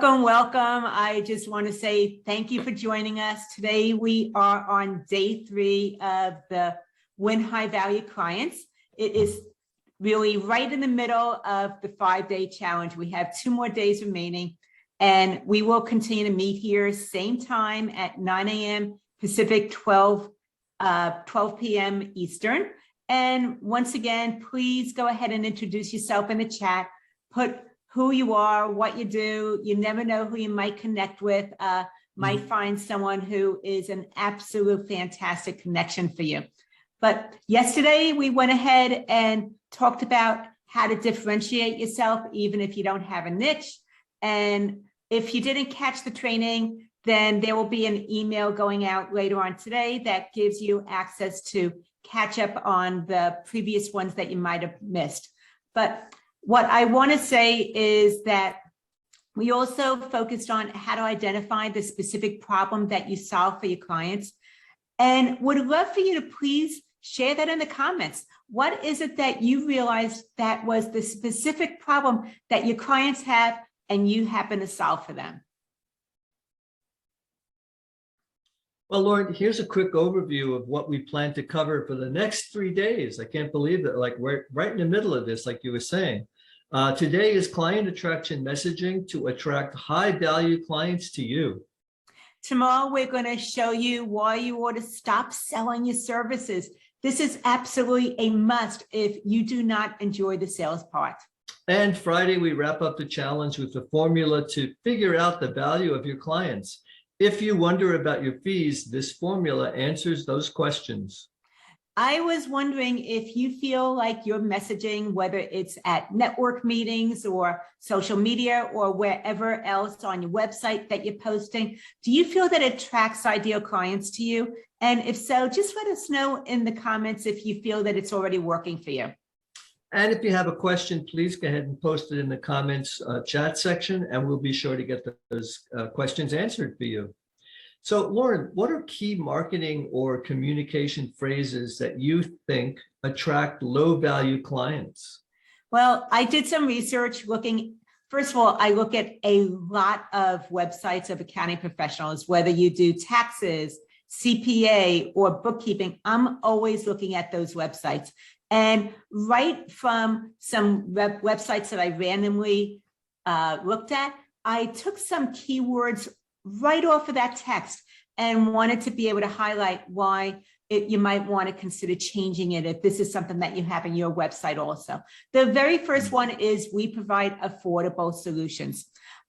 Welcome, welcome. I just want to say thank you for joining us. Today we are on day 3 of the Win High Value Clients. It is really right in the middle of the 5-day challenge. We have 2 more days remaining, and we will continue to meet here same time at 9 a.m. Pacific, 12 p.m. Eastern. And once again, please go ahead and introduce yourself in the chat. Put who you are, what you do. You never know who you might connect with. Might find someone who is an absolute fantastic connection for you. But yesterday we went ahead and talked about how to differentiate yourself, even if you don't have a niche. And if you didn't catch the training, then there will be an email going out later on today that gives you access to catch up on the previous ones that you might have missed. But what I want to say is that we also focused on how to identify the specific problem that you solve for your clients, and would love for you to please share that in the comments. What is it that you realized that was the specific problem that your clients have and you happen to solve for them? Well, Loren, here's a quick overview of what we plan to cover for the next 3 days. I can't believe that, like, we're right in the middle of this, like you were saying. Today is client attraction messaging to attract high-value clients to you. Tomorrow, we're going to show you why you ought to stop selling your services. This is absolutely a must if you do not enjoy the sales part. And Friday, we wrap up the challenge with the formula to figure out the value of your clients. If you wonder about your fees, this formula answers those questions. I was wondering if you feel like your messaging, whether it's at network meetings or social media or wherever else on your website that you're posting, do you feel that it attracts ideal clients to you? And if so, just let us know in the comments if you feel that it's already working for you. And if you have a question, please go ahead and post it in the comments chat section, and we'll be sure to get those questions answered for you. So, Loren, what are key marketing or communication phrases that you think attract low-value clients? Well, I did some research looking. First of all, I look at a lot of websites of accounting professionals, whether you do taxes, CPA, or bookkeeping. I'm always looking at those websites. And right from some websites that I randomly looked at, I took some keywords right off of that text and wanted to be able to highlight why you might want to consider changing it if this is something that you have in your website also. The very first one is we provide affordable solutions.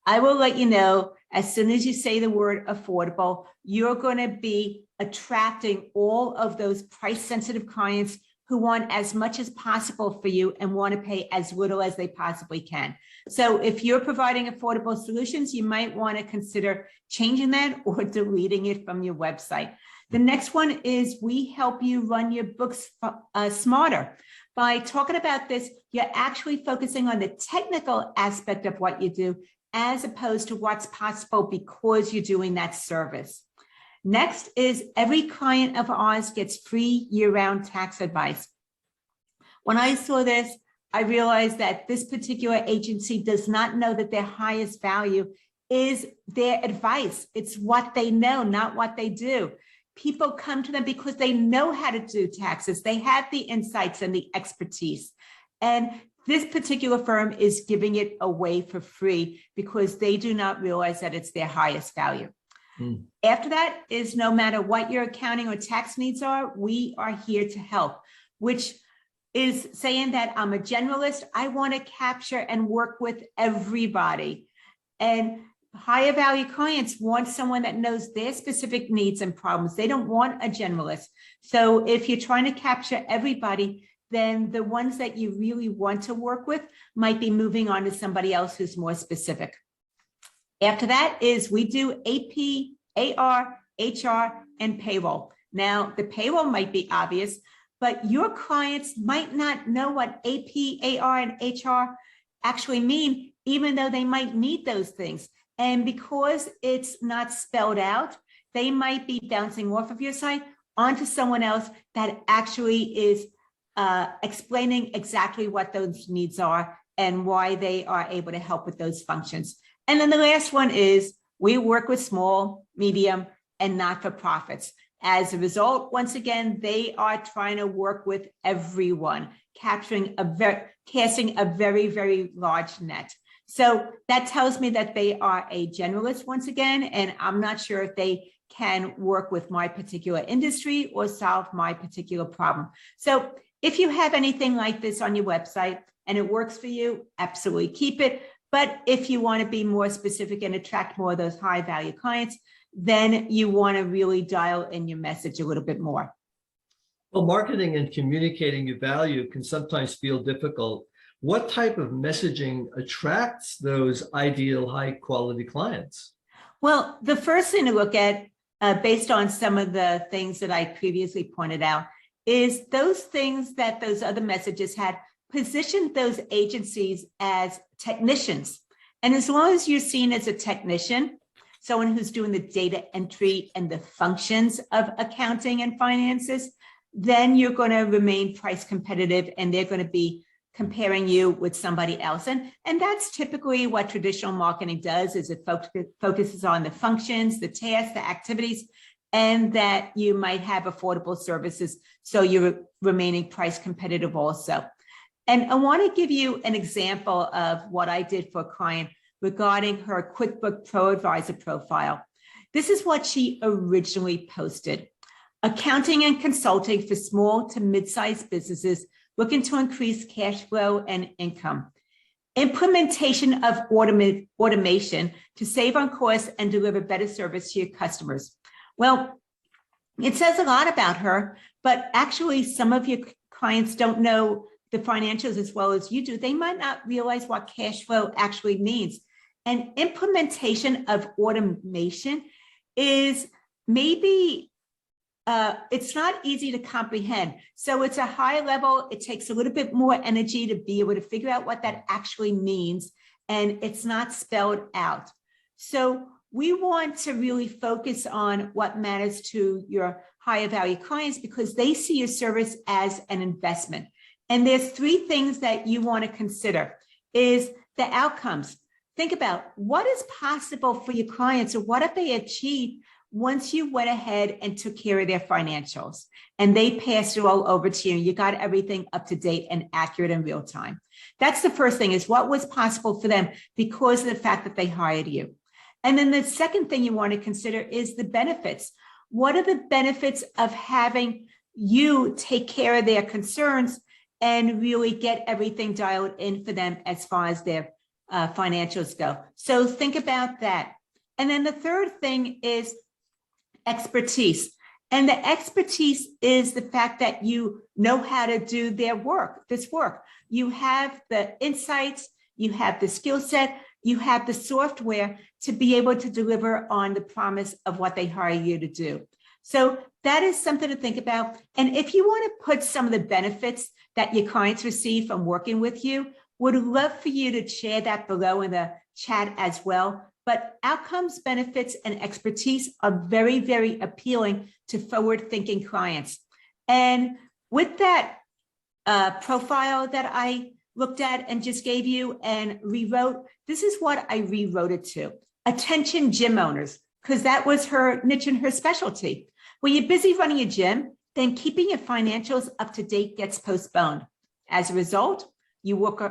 I will let you know, as soon as you say the word affordable, you're going to be attracting all of those price-sensitive clients who want as much as possible for you and want to pay as little as they possibly can. So if you're providing affordable solutions, you might want to consider changing that or deleting it from your website. The next one is we help you run your books smarter. By talking about this, you're actually focusing on the technical aspect of what you do as opposed to what's possible because you're doing that service. Next is every client of ours gets free year-round tax advice. When I saw this, I realized that this particular agency does not know that their highest value is their advice. It's what they know, not what they do. People come to them because they know how to do taxes. They have the insights and the expertise. And this particular firm is giving it away for free because they do not realize that it's their highest value. After that is no matter what your accounting or tax needs are, we are here to help, which is saying that I'm a generalist. I want to capture and work with everybody. And higher value clients want someone that knows their specific needs and problems. They don't want a generalist. So if you're trying to capture everybody, then the ones that you really want to work with might be moving on to somebody else who's more specific. After that is we do AP, AR, HR, and payroll. Now, the payroll might be obvious, but your clients might not know what AP, AR, and HR actually mean, even though they might need those things. And because it's not spelled out, they might be bouncing off of your site onto someone else that actually is explaining exactly what those needs are and why they are able to help with those functions. And then the last one is we work with small, medium, and not-for-profits. As a result, once again, they are trying to work with everyone, casting a very, very large net. So that tells me that they are a generalist once again, and I'm not sure if they can work with my particular industry or solve my particular problem. So if you have anything like this on your website and it works for you, absolutely keep it. But if you want to be more specific and attract more of those high value clients, then you want to really dial in your message a little bit more. Well, marketing and communicating your value can sometimes feel difficult. What type of messaging attracts those ideal high quality clients? Well, the first thing to look at, based on some of the things that I previously pointed out, is those things that those other messages had positioned those agencies as technicians. And as long as you're seen as a technician, someone who's doing the data entry and the functions of accounting and finances, then you're going to remain price competitive and they're going to be comparing you with somebody else. And that's typically what traditional marketing does, is it focuses on the functions, the tasks, the activities, and that you might have affordable services. So you're remaining price competitive also. And I want to give you an example of what I did for a client regarding her QuickBooks Pro Advisor profile. This is what she originally posted. Accounting and consulting for small to mid-sized businesses looking to increase cash flow and income. Implementation of automation to save on costs and deliver better service to your customers. Well, it says a lot about her, but actually some of your clients don't know the financials as well as you do. They might not realize what cash flow actually means. And implementation of automation is maybe it's not easy to comprehend. So it's a high level. It takes a little bit more energy to be able to figure out what that actually means. And it's not spelled out. So we want to really focus on what matters to your higher value clients because they see your service as an investment. And there's three things that you want to consider is the outcomes. Think about what is possible for your clients or what have they achieved once you went ahead and took care of their financials and they passed it all over to you. You got everything up to date and accurate in real time. That's the first thing, is what was possible for them because of the fact that they hired you. And then the second thing you want to consider is the benefits. What are the benefits of having you take care of their concerns and really get everything dialed in for them as far as their financials go? So think about that. And then the third thing is expertise. And the expertise is the fact that you know how to do this work. You have the insights, you have the skill set, you have the software to be able to deliver on the promise of what they hire you to do. So that is something to think about. And if you want to put some of the benefits that your clients receive from working with you, would love for you to share that below in the chat as well. But outcomes, benefits, and expertise are very, very appealing to forward-thinking clients. And with that profile that I looked at and just gave you and rewrote, this is what I rewrote it to. Attention gym owners, because that was her niche and her specialty. When you're busy running a gym, then keeping your financials up to date gets postponed. As a result, you work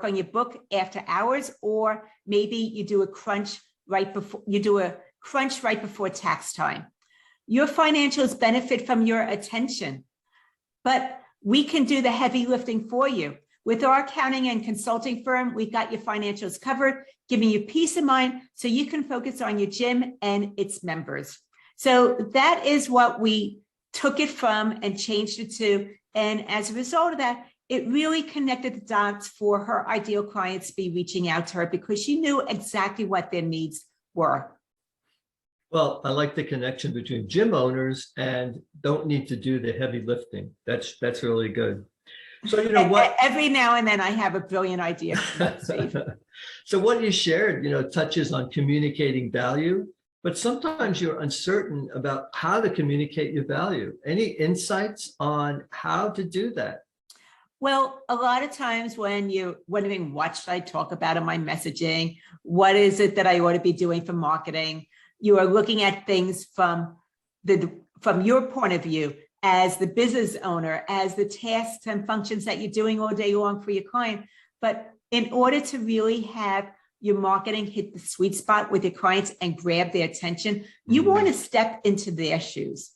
on your book after hours, or maybe you do a crunch right before tax time. Your financials benefit from your attention, but we can do the heavy lifting for you. With our accounting and consulting firm, we've got your financials covered, giving you peace of mind so you can focus on your gym and its members. So that is what we took it from and changed it to. And as a result of that, it really connected the dots for her ideal clients to be reaching out to her because she knew exactly what their needs were. Well, I like the connection between gym owners and don't need to do the heavy lifting. That's really good. So you know what? Every now and then I have a brilliant idea. So what you shared, touches on communicating value, but sometimes you're uncertain about how to communicate your value. Any insights on how to do that? Well, a lot of times when you're wondering what should I talk about in my messaging, what is it that I ought to be doing for marketing, you are looking at things from your point of view as the business owner, as the tasks and functions that you're doing all day long for your client. But in order to really have your marketing hit the sweet spot with your clients and grab their attention, you want to step into their shoes.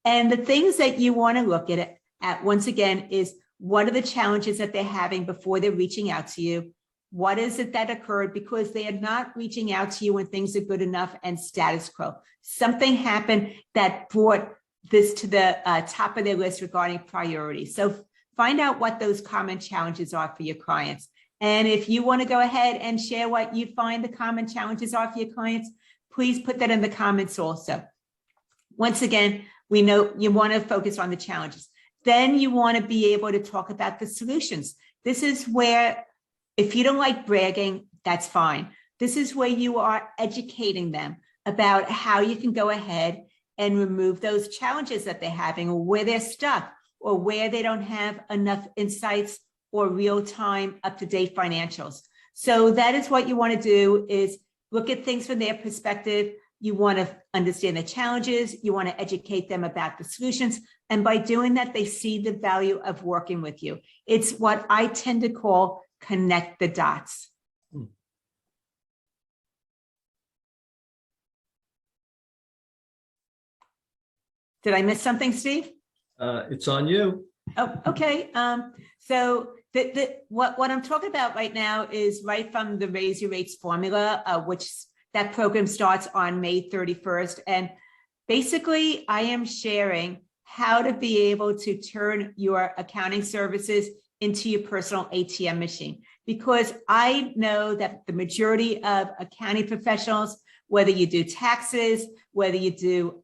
And the things that you want to look at once again is, what are the challenges that they're having before they're reaching out to you? What is it that occurred? Because they are not reaching out to you when things are good enough and status quo. Something happened that brought this to the top of their list regarding priority. So find out what those common challenges are for your clients. And if you want to go ahead and share what you find the common challenges are for your clients, please put that in the comments also. Once again, we know you want to focus on the challenges. Then you want to be able to talk about the solutions. This is where, if you don't like bragging, that's fine. This is where you are educating them about how you can go ahead and remove those challenges that they're having, or where they're stuck, or where they don't have enough insights or real-time, up-to-date financials. So that is what you want to do, is look at things from their perspective. You want to understand the challenges. You want to educate them about the solutions. And by doing that, they see the value of working with you. It's what I tend to call connect the dots. Did I miss something, Steve? It's on you. Oh, okay. So what I'm talking about right now is right from the Raise Your Rates formula, which that program starts on May 31st. And basically, I am sharing how to be able to turn your accounting services into your personal ATM machine. Because I know that the majority of accounting professionals, whether you do taxes, whether you do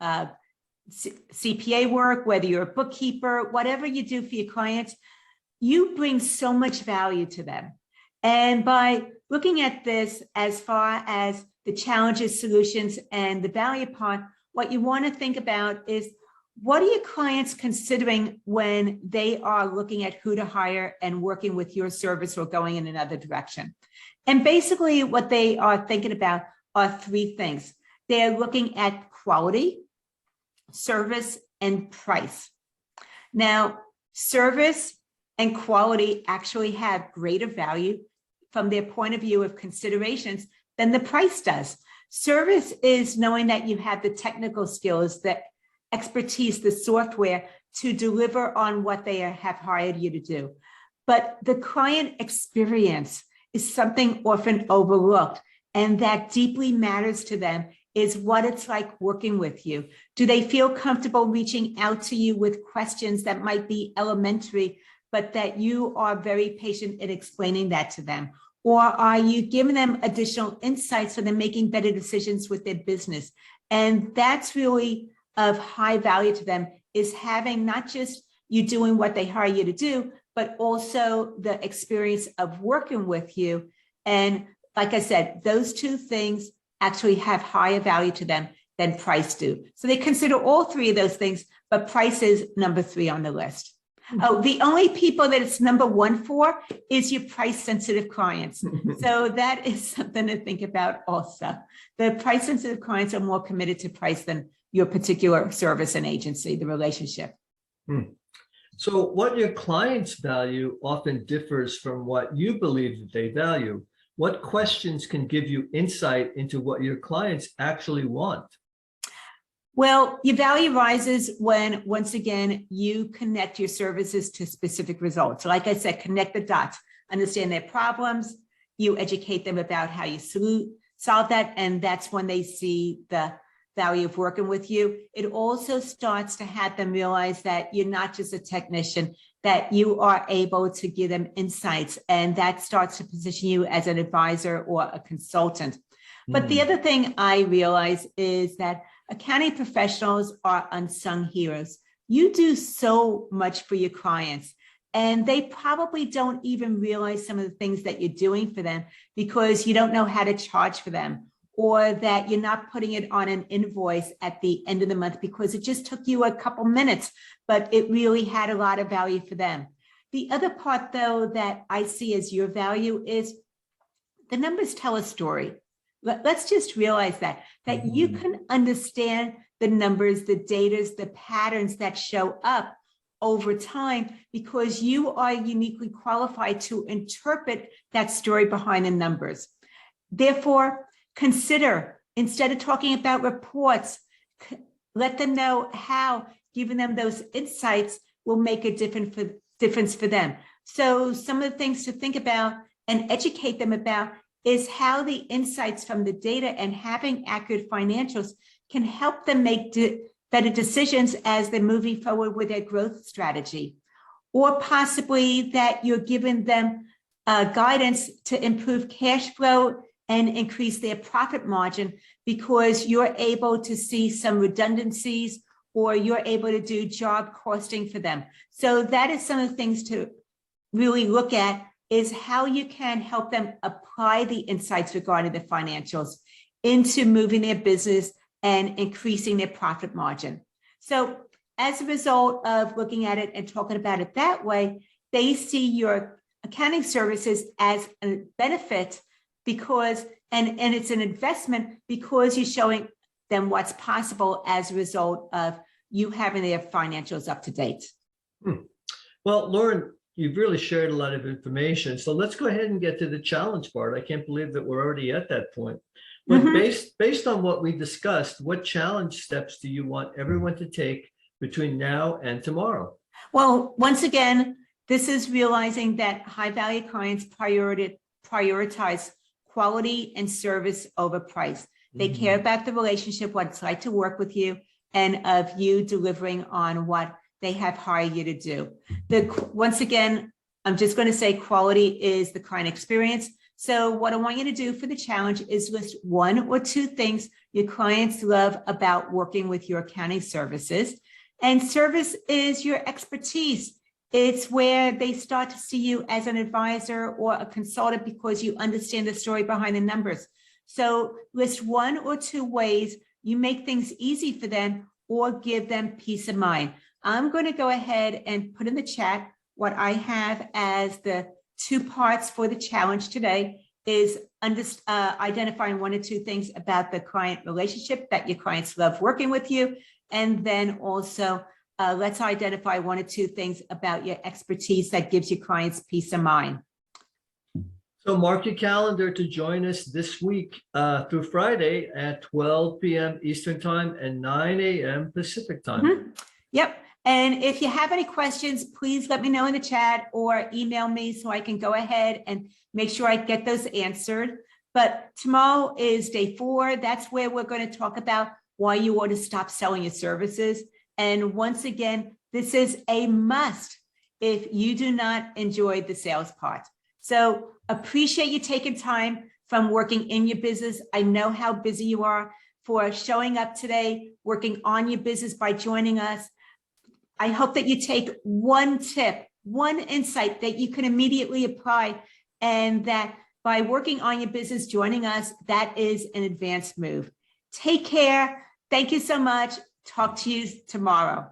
CPA work, whether you're a bookkeeper, whatever you do for your clients, you bring so much value to them. And by looking at this as far as the challenges, solutions, and the value part, what you want to think about is, what are your clients considering when they are looking at who to hire and working with your service or going in another direction? And basically what they are thinking about are three things. They're looking at quality, service, and price. Now, service and quality actually have greater value from their point of view of considerations than the price does. Service is knowing that you have the technical skills, the expertise, the software to deliver on what they have hired you to do. But the client experience is something often overlooked, and that deeply matters to them, is what it's like working with you. Do they feel comfortable reaching out to you with questions that might be elementary, but that you are very patient in explaining that to them? Or are you giving them additional insights so they're making better decisions with their business? And that's really of high value to them, is having not just you doing what they hire you to do, but also the experience of working with you. And like I said, those two things actually have higher value to them than price do. So they consider all three of those things, but price is number 3 on the list. Oh, the only people that it's number 1 for is your price sensitive clients. So that is something to think about also. The price sensitive clients are more committed to price than your particular service and agency, the relationship. So what your clients value often differs from what you believe that they value. What questions can give you insight into what your clients actually want? Well, your value rises when, once again, you connect your services to specific results. Like I said, connect the dots, understand their problems, you educate them about how you solve that, and that's when they see the value of working with you. It also starts to have them realize that you're not just a technician, that you are able to give them insights, and that starts to position you as an advisor or a consultant. But the other thing I realize is that accounting professionals are unsung heroes. You do so much for your clients, and they probably don't even realize some of the things that you're doing for them because you don't know how to charge for them, or that you're not putting it on an invoice at the end of the month because it just took you a couple minutes, but it really had a lot of value for them. The other part, though, that I see as your value is the numbers tell a story. Let's just realize that you can understand the numbers, the data, the patterns that show up over time because you are uniquely qualified to interpret that story behind the numbers. Therefore, consider, instead of talking about reports, let them know how giving them those insights will make a difference for them. So some of the things to think about and educate them about is how the insights from the data and having accurate financials can help them make better decisions as they're moving forward with their growth strategy. Or possibly that you're giving them guidance to improve cash flow and increase their profit margin because you're able to see some redundancies or you're able to do job costing for them. So that is some of the things to really look at, is how you can help them apply the insights regarding the financials into moving their business and increasing their profit margin. So as a result of looking at it and talking about it that way, they see your accounting services as a benefit because, and it's an investment because you're showing them what's possible as a result of you having their financials up to date. Well, Loren, you've really shared a lot of information. So let's go ahead and get to the challenge part. I can't believe that we're already at that point. But based on what we discussed, what challenge steps do you want everyone to take between now and tomorrow? Well, once again, this is realizing that high value clients prioritize quality and service over price. They care about the relationship, what it's like to work with you, and of you delivering on what they have hired you to do. Once again, I'm just going to say quality is the client experience. So what I want you to do for the challenge is list 1 or 2 things your clients love about working with your accounting services. And service is your expertise. It's where they start to see you as an advisor or a consultant because you understand the story behind the numbers. So list 1 or 2 ways you make things easy for them or give them peace of mind. I'm going to go ahead and put in the chat what I have as the 2 parts for the challenge today is identifying 1 or 2 things about the client relationship that your clients love working with you. And then also let's identify 1 or 2 things about your expertise that gives your clients peace of mind. So mark your calendar to join us this week through Friday at 12 p.m. Eastern Time and 9 a.m. Pacific Time. Yep. And if you have any questions, please let me know in the chat or email me so I can go ahead and make sure I get those answered. But tomorrow is day 4. That's where we're going to talk about why you ought to stop selling your services. And once again, this is a must if you do not enjoy the sales part. So appreciate you taking time from working in your business. I know how busy you are, for showing up today, working on your business by joining us. I hope that you take 1 tip, 1 insight that you can immediately apply, and that by working on your business, joining us, that is an advanced move. Take care. Thank you so much. Talk to you tomorrow.